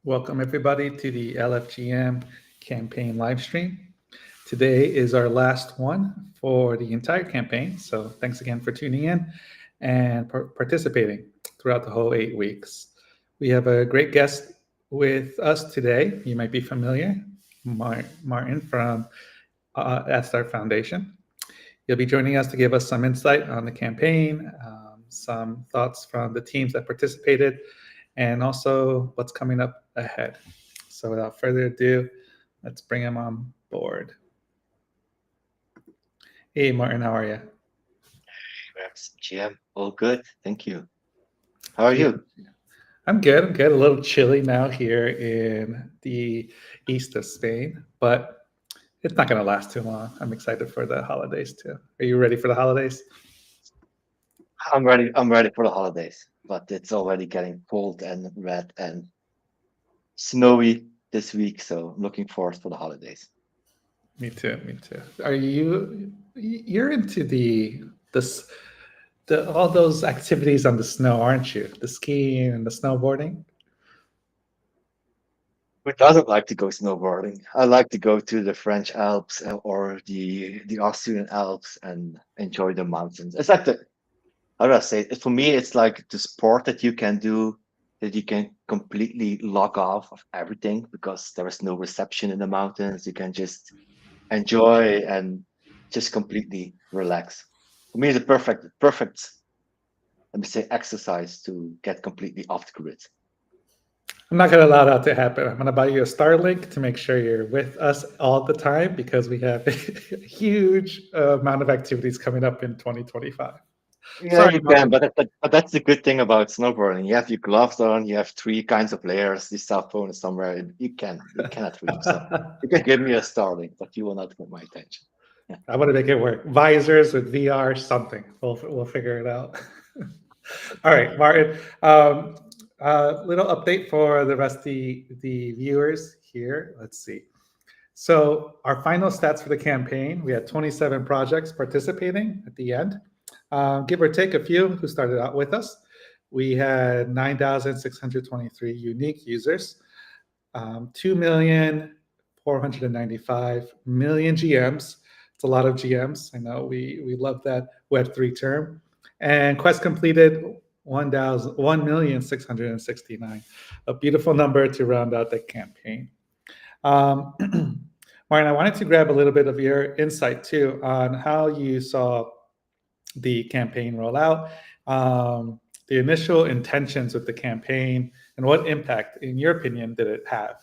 Welcome, everybody, to the LFGM campaign live stream. Today is our last one for the entire campaign. So, thanks again for tuning in and participating throughout the whole 8 weeks. We have a great guest with us today. You might be familiar, Maarten from Astar Foundation. He'll be joining us to give us some insight on the campaign, some thoughts from the teams that participated, and also what's coming up ahead. So without further ado, let's bring him on board. Hey, Maarten, how are you? GM, all good. Thank you. How are Yeah, you? I'm good. I'm good. A little chilly now here in the east of Spain, but it's not going to last too long. I'm excited for the holidays too. Are you ready for the holidays? I'm ready. I'm ready for the holidays, but it's already getting cold and red and snowy this week, so I'm looking forward for the holidays. Me too. Me too. Are you're into this the all those activities on the snow, aren't you? The skiing and the snowboarding. Who doesn't like to go snowboarding? I like to go to the French Alps or the Austrian Alps and enjoy the mountains. It's like the how do I say it? For me, it's like the sport that you can do that you can completely log off of everything because there is no reception in the mountains. You can just enjoy and just completely relax. For me, it's a perfect, let me say, exercise to get completely off the grid. I'm not going to allow that to happen. I'm going to buy you a Starlink to make sure you're with us all the time because we have a huge amount of activities coming up in 2025. Yeah, Sorry, you can, Martin. but that's the good thing about snowboarding. You have your gloves on, you have three kinds of layers. The cell phone is somewhere. You cannot reach. So you can give me a Starlink, but you will not get my attention. Yeah. I want to make it work. Visors with VR, something. We'll figure it out. All right, Martin. Little update for the rest of the viewers here. Let's see. So our final stats for the campaign, we had 27 projects participating at the end, give or take a few who started out with us. We had 9,623 unique users, 2,495,000 GMs. It's a lot of GMs. I know we love that Web3 term. And quest completed 1,669. A beautiful number to round out the campaign. Um, Martin, I wanted to grab a little bit of your insight too on how you saw the campaign roll out, the initial intentions with the campaign, and what impact, in your opinion, did it have?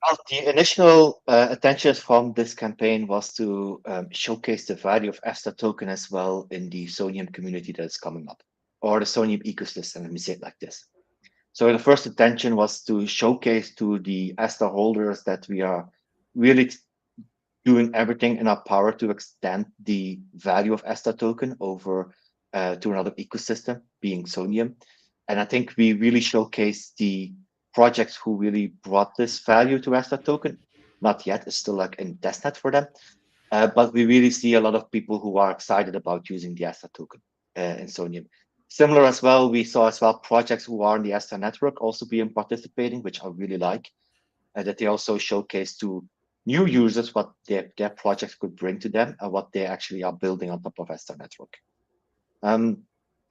Well, the initial attention from this campaign was to showcase the value of Astar token as well in the Sonium community that is coming up, or the Sonium ecosystem. Let me say it like this. So the first intention was to showcase to the Astar holders that we are really doing everything in our power to extend the value of Astar token over to another ecosystem, being Sonium. And I think we really showcased the projects who really brought this value to Astar token. Not yet, it's still like in testnet for them. But we really see a lot of people who are excited about using the Astar token in Sonium. Similar as well, we saw as well projects who are in the Astar network also being participating, which I really like, that they also showcase to new users what their projects could bring to them and what they actually are building on top of Astar network. Um,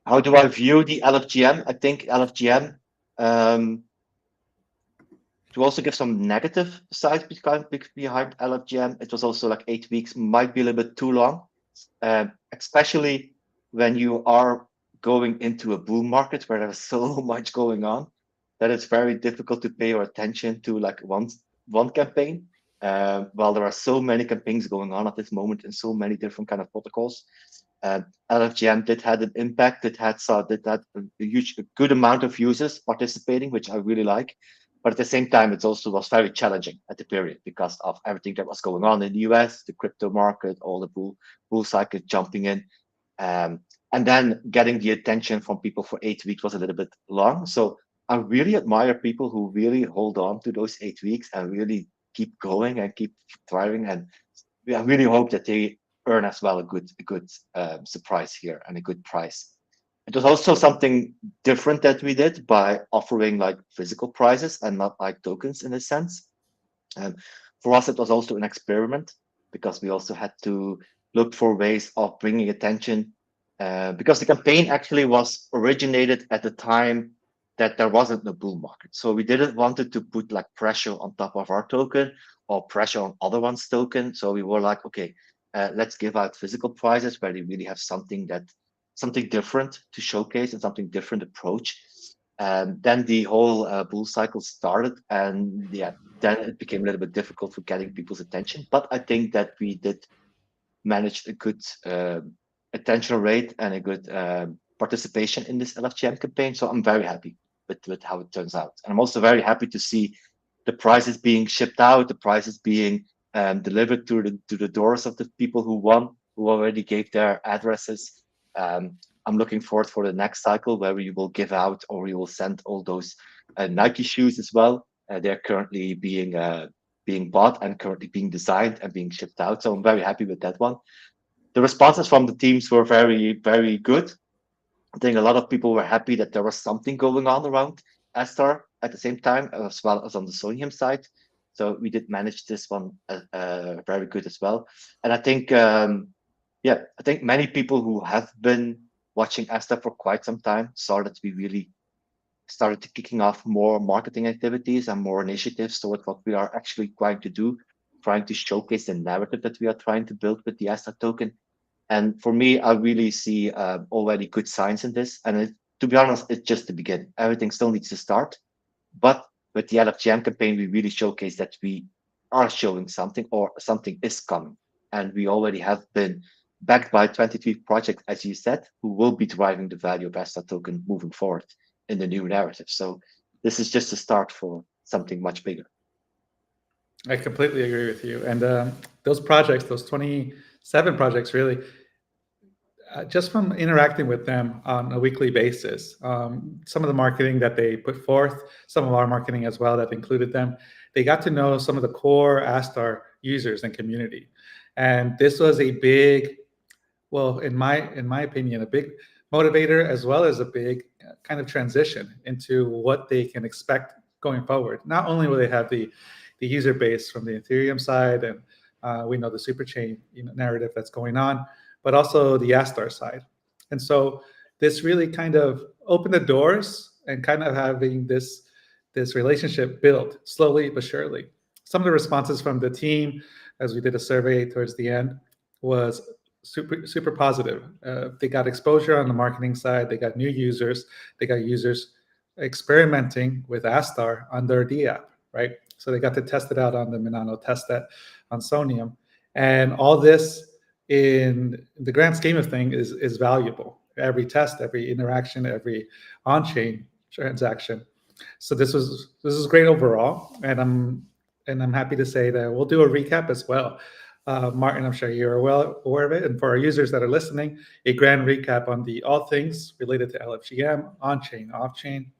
how do I view the LFGM? I think LFGM, to also give some negative sides behind LFGM, it was also like 8 weeks, might be a little bit too long, especially when you are going into a boom market where there's so much going on that it's very difficult to pay your attention to like one campaign. While there are so many campaigns going on at this moment in so many different kind of protocols, LFGM did had an impact. Did had a huge, a good amount of users participating, which I really like. But at the same time, it also was very challenging at the period because of everything that was going on in the US, the crypto market, all the bull cycle jumping in. And then getting the attention from people for 8 weeks was a little bit long. So I really admire people who really hold on to those 8 weeks and really keep going and keep thriving. And I really hope that they earn as well a good surprise here and a good prize. It was also something different that we did by offering like physical prizes and not like tokens in a sense. Um, for us, it was also an experiment because we also had to look for ways of bringing attention because the campaign actually was originated at the time that there wasn't a bull market. So we didn't wanted to put like pressure on top of our token or pressure on other one's token. So we were like, okay, let's give out physical prizes where they really have something different to showcase and something different approach. Then the whole bull cycle started, and yeah, then it became a little bit difficult for getting people's attention. But I think that we did manage a good attention rate and a good participation in this LFGM campaign. So I'm very happy with how it turns out. And I'm also very happy to see the prizes being shipped out, the prizes being delivered to the doors of the people who won, who already gave their addresses. I'm looking forward for the next cycle where we will give out or we will send all those Nike shoes as well. They're currently being bought and currently being designed and being shipped out. So I'm very happy with that one. The responses from the teams were very, very good. I think a lot of people were happy that there was something going on around Astar at the same time, as well as on the Sonium side. So we did manage this one very good as well. And I think, I think many people who have been watching Astar for quite some time saw that we really started kicking off more marketing activities and more initiatives towards what we are actually trying to do, trying to showcase the narrative that we are trying to build with the Astar token. And for me, I really see already good signs in this. And to be honest, it's just the beginning. Everything still needs to start. But with the LFGM campaign, we really showcase that we are showing something or something is coming. And we already have been backed by 23 projects, as you said, who will be driving the value of Astar token moving forward in the new narrative. So this is just a start for something much bigger. I completely agree with you. And those projects, those 27 projects, really, just from interacting with them on a weekly basis, some of the marketing that they put forth, some of our marketing as well that included them, they got to know some of the core Astar users and community. And this was a big, well, in my opinion, a big motivator as well as a big kind of transition into what they can expect going forward. Not only will they have the user base from the Ethereum side, and we know the superchain narrative that's going on, but also the Astar side. And so this really kind of opened the doors and kind of having this relationship built slowly but surely. Some of the responses from the team, as we did a survey towards the end, was super positive. They got exposure on the marketing side. They got new users. They got users experimenting with Astar on their D app, right? So they got to test it out on the Minano testnet on Sonium, and all this in the grand scheme of things is valuable. Every test, every interaction, every on-chain transaction. So this is great overall, and I'm happy to say that we'll do a recap as well. Maarten, I'm sure you're well aware of it, and for our users that are listening, a grand recap on the all things related to LFGM, on-chain, off-chain,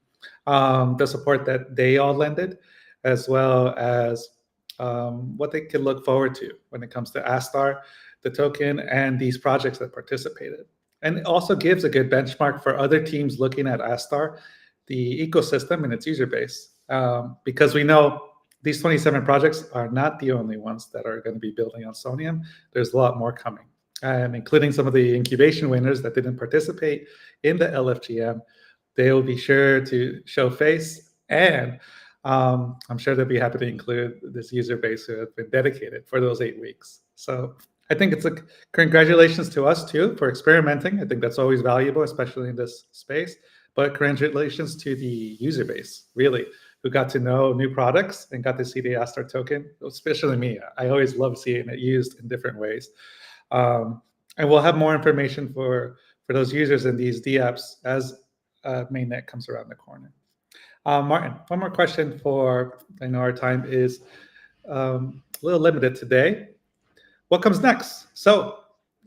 the support that they all lended, as well as what they can look forward to when it comes to Astar, the token, and these projects that participated. And it also gives a good benchmark for other teams looking at Astar, the ecosystem and its user base, because we know these 27 projects are not the only ones that are going to be building on Sonium. There's a lot more coming, and including some of the incubation winners that didn't participate in the LFGM. They will be sure to show face, and I'm sure they'll be happy to include this user base who have been dedicated for those 8 weeks. So I think it's a congratulations to us too for experimenting. I think that's always valuable, especially in this space. But congratulations to the user base, really, who got to know new products and got to see the Astar token, especially me. I always love seeing it used in different ways. And we'll have more information for those users in these DApps as mainnet comes around the corner. Maarten, one more question for, I know our time is a little limited today. What comes next? So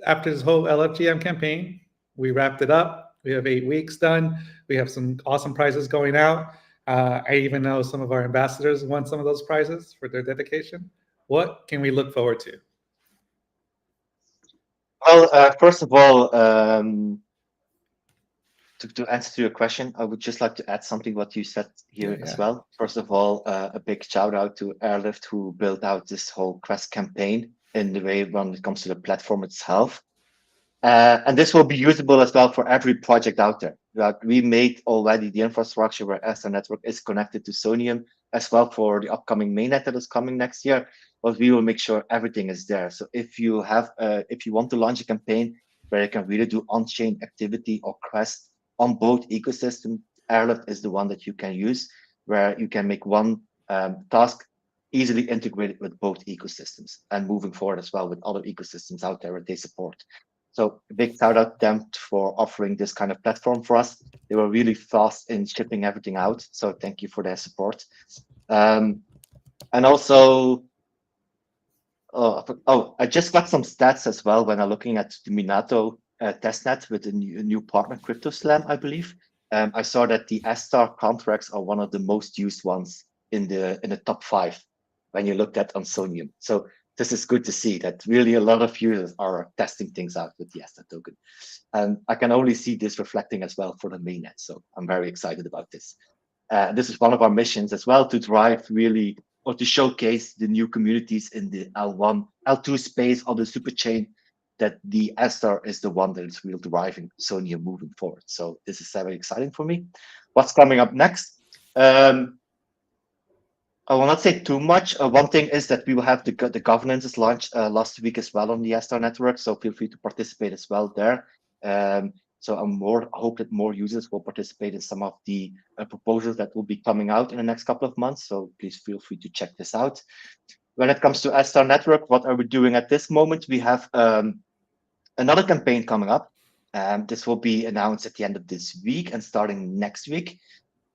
after this whole LFGM campaign, we wrapped it up. We have 8 weeks done. We have some awesome prizes going out. I even know some of our ambassadors won some of those prizes for their dedication. What can we look forward to? Well, first of all, to answer to your question, I would just like to add something what you said here as Yeah. well. First of all, a big shout out to Airlift who built out this whole Quest campaign in the way when it comes to the platform itself. And this will be usable as well for every project out there. That we made already the infrastructure where Astar Network is connected to Sonium as well for the upcoming mainnet that is coming next year. But we will make sure everything is there. So if you want to launch a campaign where you can really do on-chain activity or Quest on both ecosystems, Airlift is the one that you can use, where you can make one task easily integrated with both ecosystems and moving forward as well with other ecosystems out there that they support. So a big shout out to them for offering this kind of platform for us. They were really fast in shipping everything out. So thank you for their support. And also, I just got some stats as well when I'm looking at the Minato testnet with a new partner, CryptoSlam, I believe. I saw that the Astar contracts are one of the most used ones in the top 5 when you looked at on Sonium. So this is good to see that really a lot of users are testing things out with the Astar token. And I can only see this reflecting as well for the mainnet. So I'm very excited about this. This is one of our missions as well, to drive really or to showcase the new communities in the L1, L2 space of the super chain, that the Astar is the one that is really driving Sonia moving forward. So this is very exciting for me. What's coming up next? I will not say too much. One thing is that we will have the governance launched last week as well on the Astar network. So feel free to participate as well there. So I hope that more users will participate in some of the proposals that will be coming out in the next couple of months. So please feel free to check this out. When it comes to Astar Network, what are we doing at this moment? We have another campaign coming up. This will be announced at the end of this week and starting next week.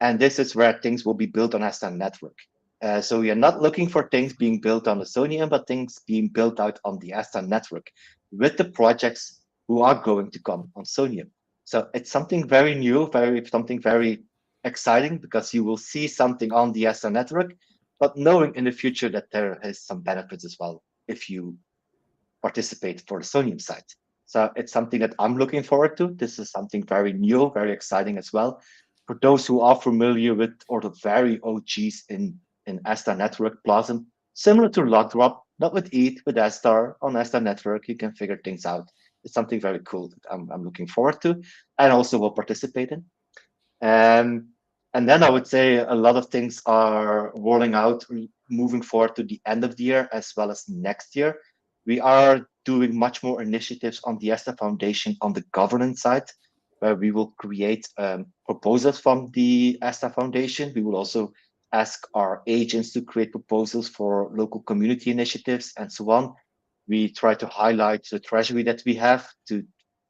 And this is where things will be built on Astar Network. So we are not looking for things being built on the Sonium, but things being built out on the Astar Network with the projects who are going to come on Sonium. So it's something very new, something very exciting, because you will see something on the Astar Network, but knowing in the future that there is some benefits as well if you participate for the Sonium side. So it's something that I'm looking forward to. This is something very new, very exciting as well. For those who are familiar with, or the very OGs in Astar Network Plasm, similar to Lockdrop, not with ETH, with Astar on Astar Network, you can figure things out. It's something very cool that I'm looking forward to, and also will participate in. And then I would say a lot of things are rolling out, moving forward to the end of the year as well as next year. We are doing much more initiatives on the Astar Foundation on the governance side, where we will create proposals from the Astar Foundation. We will also ask our agents to create proposals for local community initiatives and so on. We try to highlight the treasury that we have to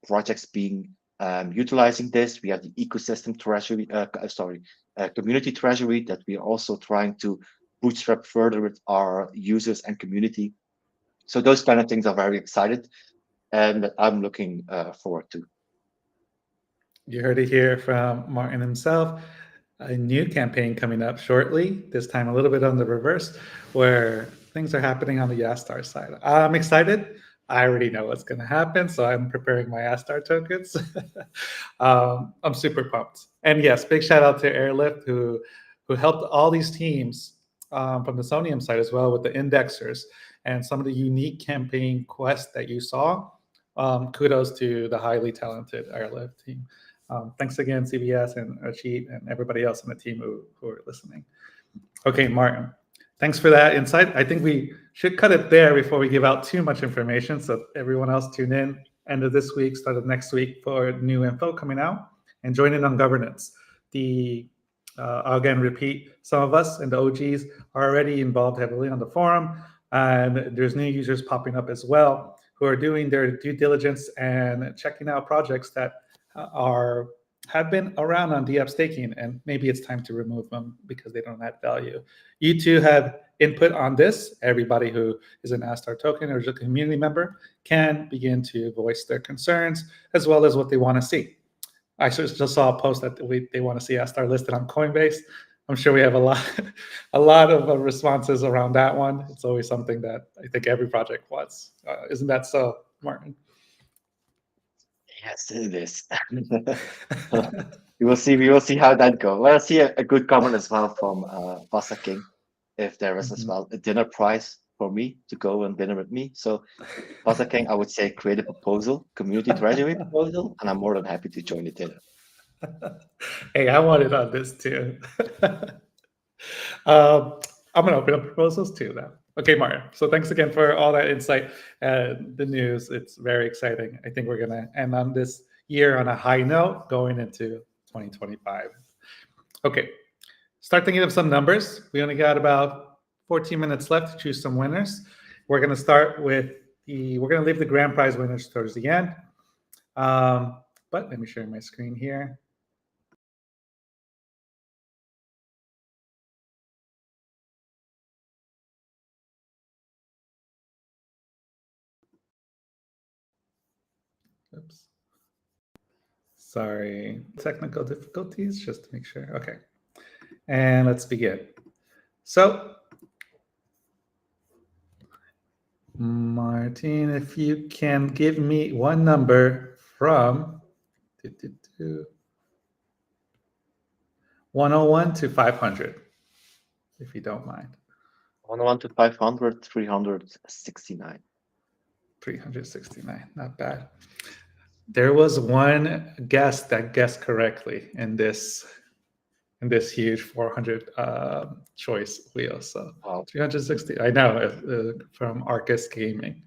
projects being utilizing this. We have the ecosystem treasury, community treasury that we are also trying to bootstrap further with our users and community. So those kind of things are very excited and that I'm looking forward to. You heard it here from Maarten himself. A new campaign coming up shortly, this time a little bit on the reverse, where things are happening on the Astar side. I'm excited. I already know what's going to happen, so I'm preparing my Astar tokens. I'm super pumped. And yes, big shout out to Airlift, who helped all these teams from the Sonium side as well with the indexers and some of the unique campaign quests that you saw. Kudos to the highly talented Airlift team. Thanks again, CBS and Achit and everybody else on the team who are listening. Okay, Maarten, thanks for that insight. I think we should cut it there before we give out too much information. So everyone else tune in end of this week, start of next week for new info coming out, and join in on governance. I'll again repeat, some of us and the OGs are already involved heavily on the forum, and there's new users popping up as well who are doing their due diligence and checking out projects that have been around on DApp staking, and maybe it's time to remove them because they don't add value. You too have input on this. Everybody who is an Astar token or is a community member can begin to voice their concerns as well as what they want to see. I just saw a post that they want to see Astar listed on Coinbase. I'm sure we have a lot of responses around that one. It's always something that I think every project wants. Isn't that so, Maarten? Yes, it is. We will see. We will see how that goes. Well, I see a good comment as well from Pasta King. If there is as Mhm. well a dinner prize for me to go and dinner with me. So Pasta King, I would say create a proposal, community treasury proposal, and I'm more than happy to join the dinner. Hey, I want it on this too. I'm gonna open up proposals too now. Okay, Mario. So thanks again for all that insight and the news. It's very exciting. I think we're gonna end on this year on a high note going into 2025. Okay, start thinking of some numbers. We only got about 14 minutes left to choose some winners. We're gonna start with we're gonna leave the grand prize winners towards the end. But let me share my screen here. Oops. Sorry, technical difficulties, just to make sure. Okay, and let's begin. So, Martin, if you can give me one number from 101 to 500, if you don't mind. 101 to 500, 369. 369, not bad. There was one guest that guessed correctly in this huge 400 choice wheel. So Wow. 360, I know, from Arcus Gaming.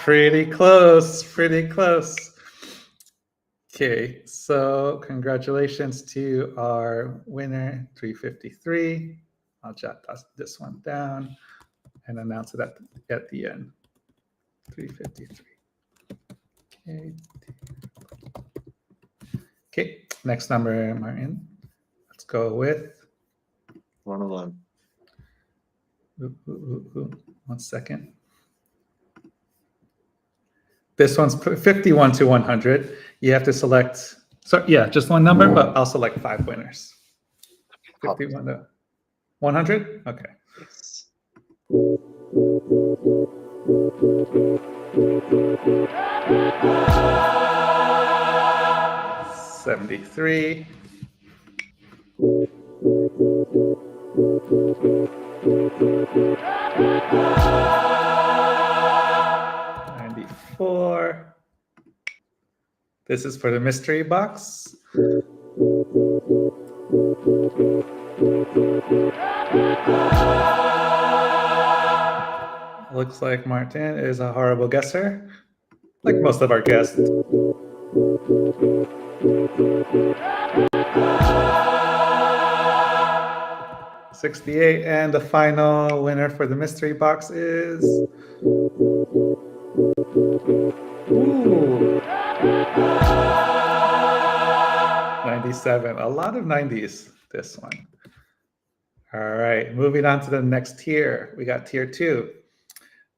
Pretty close, pretty close. Okay, so congratulations to our winner, 353. I'll jot this one down and announce it at the end. 353. Okay. Okay, next number, Martin. Let's go with 101. 1 second. This one's 51 to 100. You have to select, so yeah, just one number, but I'll select 5 winners. 51 to 100? Okay. Yes. 73. 94. This is for the mystery box. Looks like Martin is a horrible guesser, like most of our guests. 68, and the final winner for the mystery box is ooh, 97. A lot of 90s, this one. All right, moving on to the next tier. We got tier 2.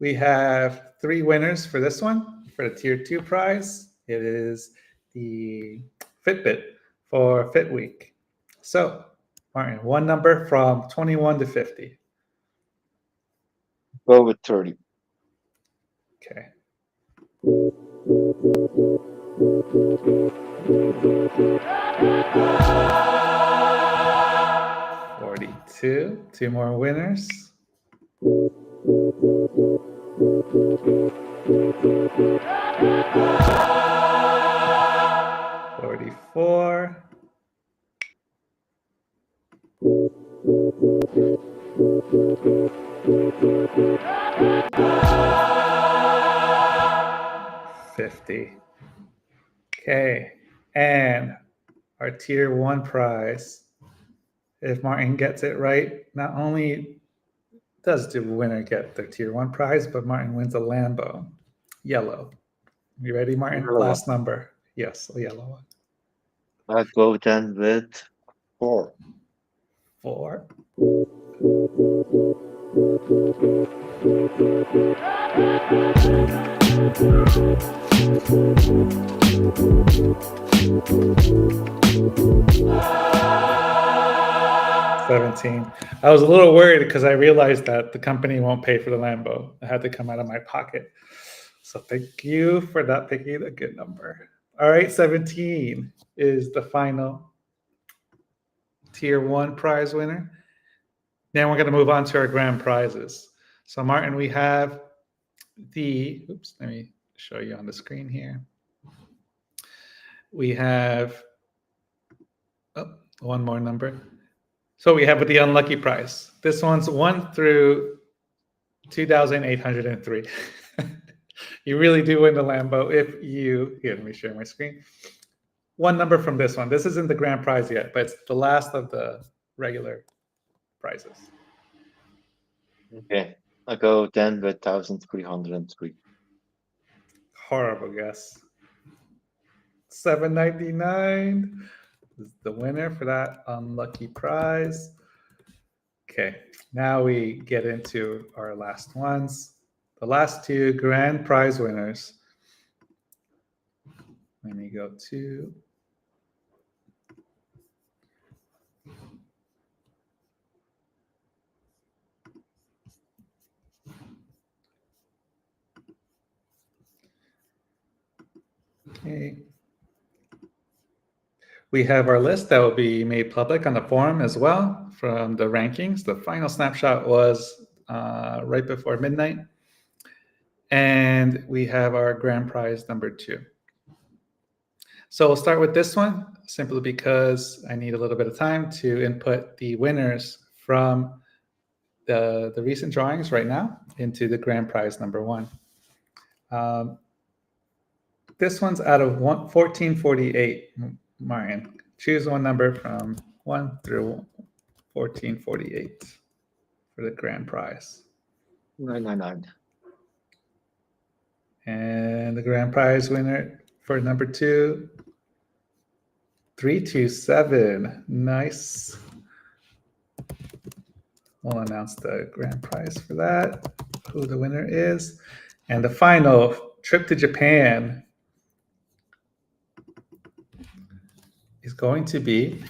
We have 3 winners for this one. For the tier 2 prize, it is the Fitbit for Fit Week. So, Martin, one number from 21 to 50. Go with 30. Okay. 42. 2 more winners. 44. 50. Okay, and our tier 1 prize, if Martin gets it right, not only does the winner get their tier 1 prize, but Martin wins a Lambo, yellow. You ready, Martin? Yellow Last number. Yes, a yellow one. I'll go then with 4. 4. 6. 17. I was a little worried because I realized that the company won't pay for the Lambo. It had to come out of my pocket. So thank you for not picking a good number. All right, 17 is the final tier 1 prize winner. Then we're going to move on to our grand prizes. So Maarten, we have oops, let me show you on the screen here. We have one more number. So we have the unlucky prize. This one's 1 through 2,803. You really do win the Lambo if you, here, let me share my screen. One number from this one. This isn't the grand prize yet, but it's the last of the regular prizes. Okay, I'll go then with 1,303. Horrible guess. 799 is the winner for that unlucky prize. Okay, now we get into our last ones. The last two grand prize winners. Let me go to okay. We have our list that will be made public on the forum as well from the rankings. The final snapshot was right before midnight. And we have our grand prize number 2. So we'll start with this one simply because I need a little bit of time to input the winners from the recent drawings right now into the grand prize number 1. This one's out of 1448. Maarten, choose one number from 1 through 1448 for the grand prize. 999. And the grand prize winner for number 2, 327. Nice. We'll announce the grand prize for that, who the winner is. And the final trip to Japan is going to be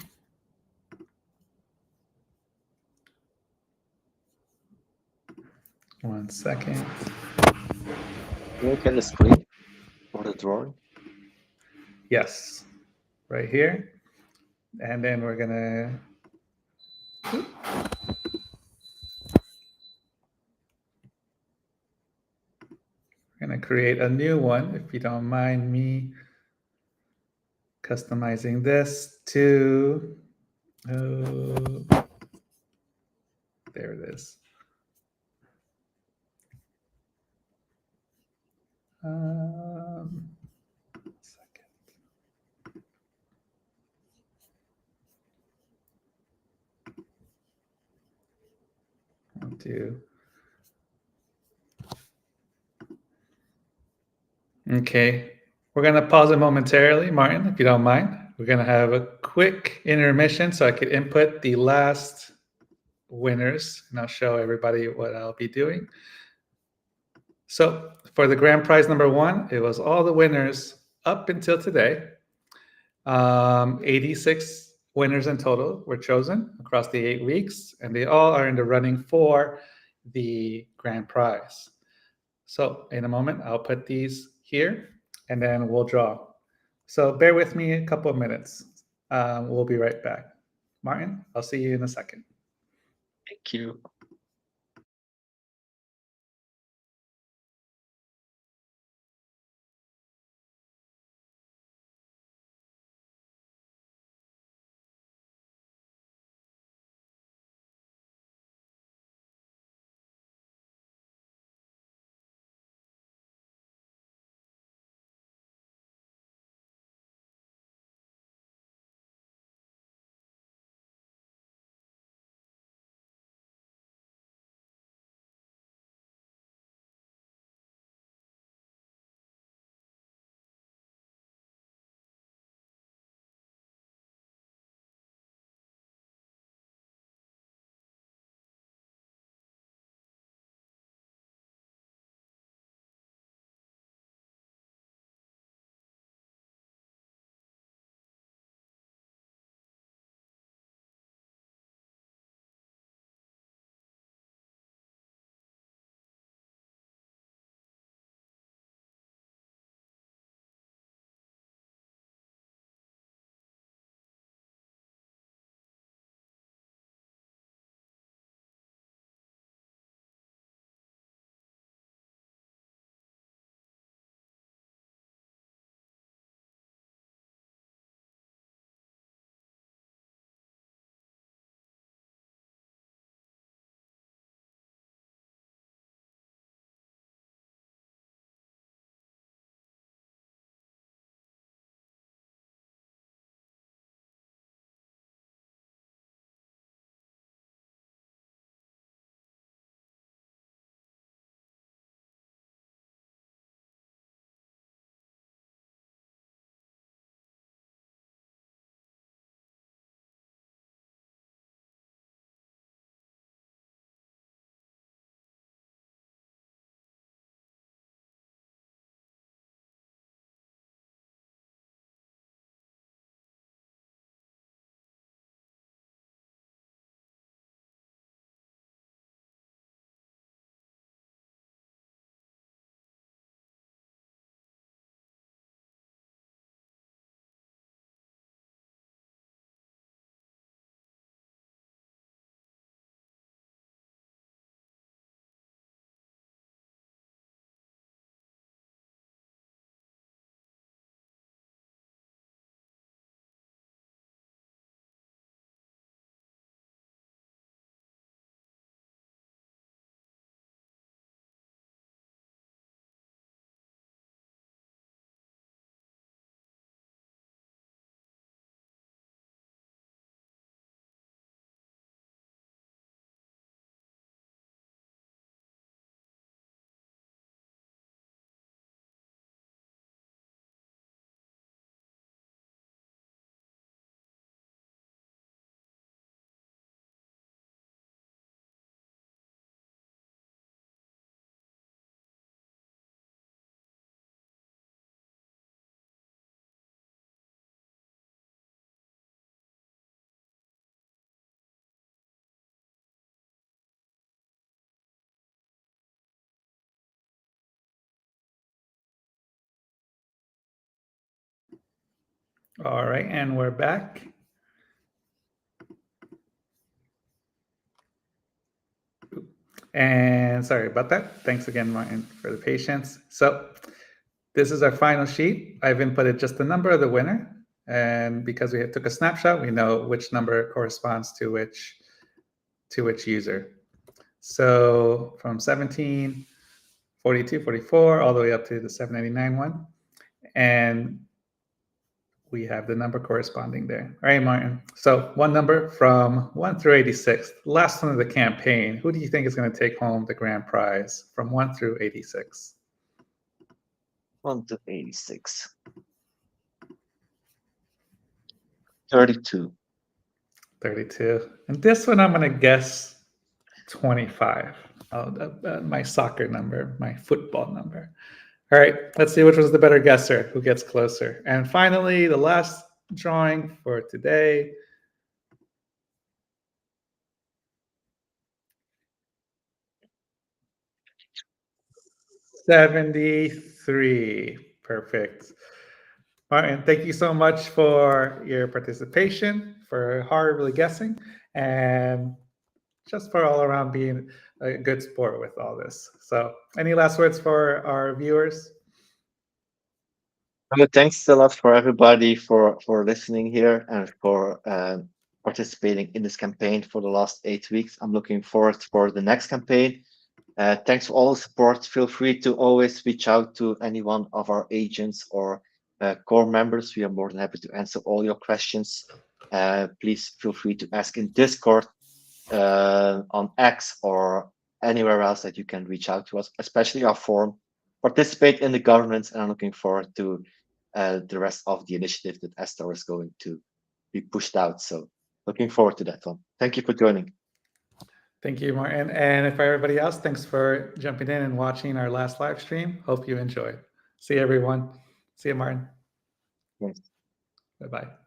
one second. Can you get the screen for the drawing? Yes, right here. And then we're gonna create a new one, if you don't mind me customizing this to, there it is. Second. I'll do. Okay, we're gonna pause it momentarily, Maarten, if you don't mind. We're gonna have a quick intermission so I could input the last winners, and I'll show everybody what I'll be doing. So for the grand prize number 1, it was all the winners up until today. 86 winners in total were chosen across the 8 weeks, and they all are in the running for the grand prize. So in a moment, I'll put these here, and then we'll draw. So bear with me a couple of minutes. We'll be right back. Maarten, I'll see you in a second. Thank you. All right, and we're back. And sorry about that. Thanks again, Maarten, for the patience. So this is our final sheet. I've inputted just the number of the winner. And because we took a snapshot, we know which number corresponds to which user. So from 17, 42, 44, all the way up to the 799 one. And we have the number corresponding there. All right, Maarten. So one number from 1 through 86, last one of the campaign. Who do you think is going to take home the grand prize from 1 through 86? 1 to 86. 32. 32. And this one, I'm going to guess 25. My soccer number, my football number. All right, let's see which was the better guesser, who gets closer. And finally, the last drawing for today. 73. Perfect. Maarten, thank you so much for your participation, for horribly guessing, and just for all around being a good sport with all this. So, any last words for our viewers? Thanks a lot for everybody for listening here and for participating in this campaign for the last 8 weeks. I'm looking forward for the next campaign. Thanks for all the support. Feel free to always reach out to any one of our agents or core members. We are more than happy to answer all your questions. Please feel free to ask in Discord, on X, or anywhere else that you can reach out to us, especially our forum. Participate in the governance, and I'm looking forward to the rest of the initiative that Astar is going to be pushed out. So looking forward to that one. Thank you for joining. Thank you, Maarten. And for everybody else, thanks for jumping in and watching our last live stream. Hope you enjoyed. See you, everyone. See you, Maarten. Yes. Bye-bye.